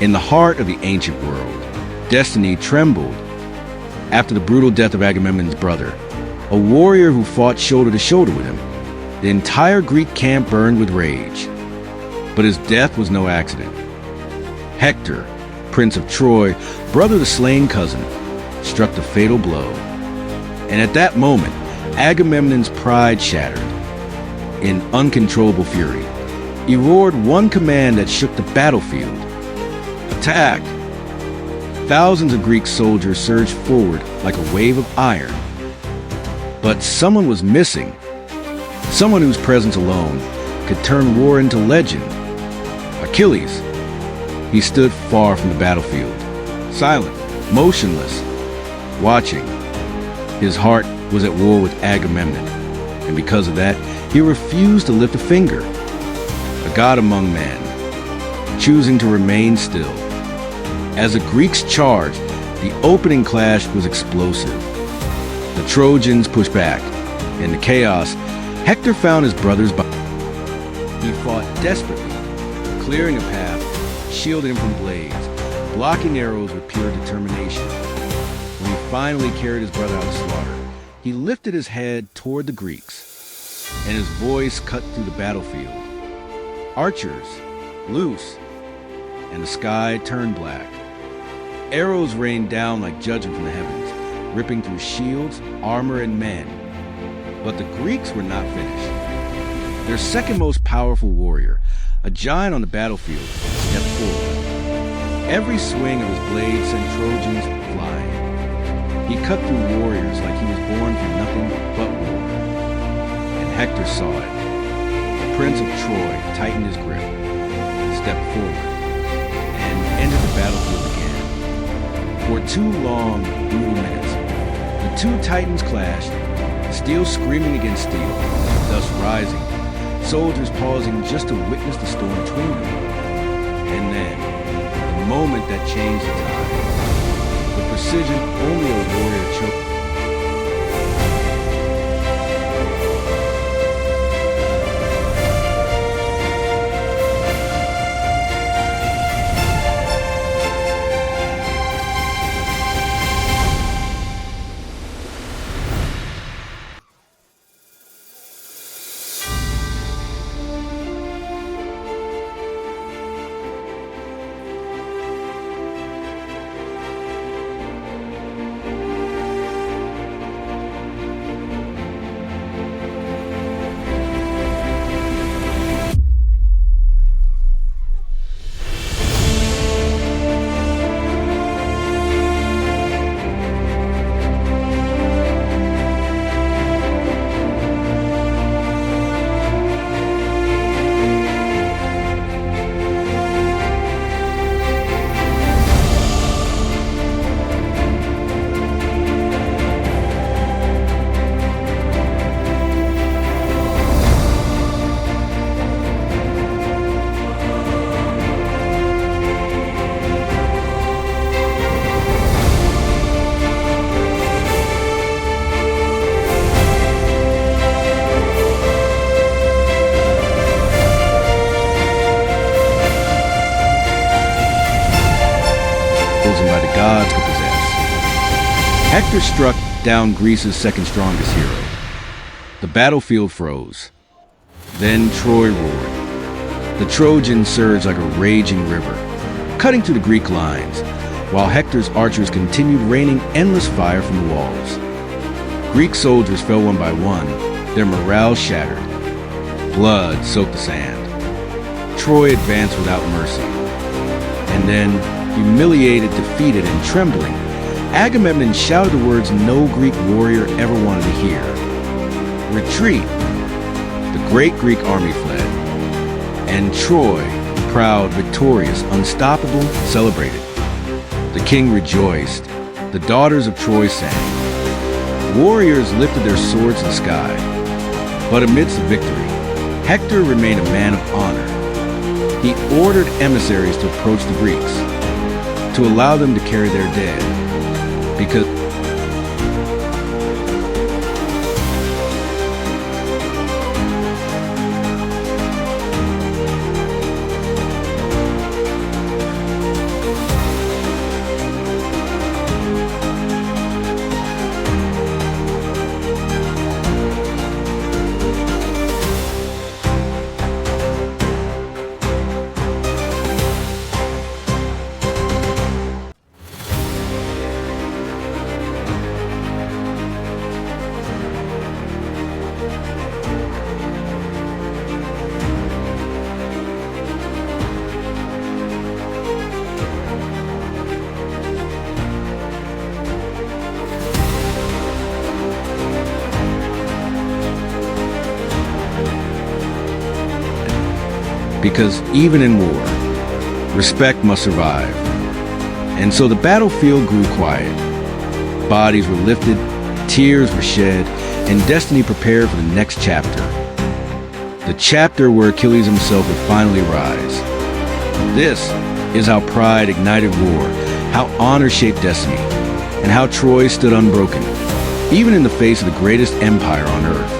In the heart of the ancient world, destiny trembled after the brutal death of Agamemnon's brother, a warrior who fought shoulder to shoulder with him. The entire Greek camp burned with rage. But his death was no accident. Hector, Prince of Troy, brother of the slain cousin, struck the fatal blow. And at that moment, Agamemnon's pride shattered. In uncontrollable fury, he roared one command that shook the battlefield. Attack! Thousands of Greek soldiers surged forward like a wave of iron. But someone was missing. Someone whose presence alone could turn war into legend. Achilles. He stood far from the battlefield, silent, motionless, watching. His heart was at war with Agamemnon, and because of that, he refused to lift a finger. A god among men, choosing to remain still. As the Greeks charged, the opening clash was explosive. The Trojans pushed back. In the chaos, Hector found his brother's body. He fought desperately, clearing a path, shielding him from blades, blocking arrows with pure determination. When he finally carried his brother out of slaughter, he lifted his head toward the Greeks, and his voice cut through the battlefield. Archers, loose, and the sky turned black. Arrows rained down like judgment from the heavens, ripping through shields, armor, and men. But the Greeks were not finished. Their second most powerful warrior, a giant on the battlefield, stepped forward. Every swing of his blade sent Trojans flying. He cut through warriors like he was born for nothing but war. And Hector saw it. The Prince of Troy tightened his grip, stepped forward, and entered the battlefield again. For 2 long, brutal minutes, the two titans clashed, steel screaming against steel, dust rising, soldiers pausing just to witness the storm between them. And then, the moment that changed the tide, the precision only a warrior choked. By the gods could possess. Hector struck down Greece's second strongest hero. The battlefield froze. Then Troy roared. The Trojans surged like a raging river, cutting through the Greek lines, while Hector's archers continued raining endless fire from the walls. Greek soldiers fell one by one, their morale shattered. Blood soaked the sand. Troy advanced without mercy. And then, humiliated, defeated, and trembling, Agamemnon shouted the words no Greek warrior ever wanted to hear. Retreat! The great Greek army fled. And Troy, proud, victorious, unstoppable, celebrated. The king rejoiced. The daughters of Troy sang. Warriors lifted their swords to the sky. But amidst the victory, Hector remained a man of honor. He ordered emissaries to approach the Greeks, to allow them to carry their dead, because because even in war, respect must survive. And so the battlefield grew quiet. Bodies were lifted, tears were shed, and destiny prepared for the next chapter. The chapter where Achilles himself would finally rise. This is how pride ignited war, how honor shaped destiny, and how Troy stood unbroken, even in the face of the greatest empire on earth.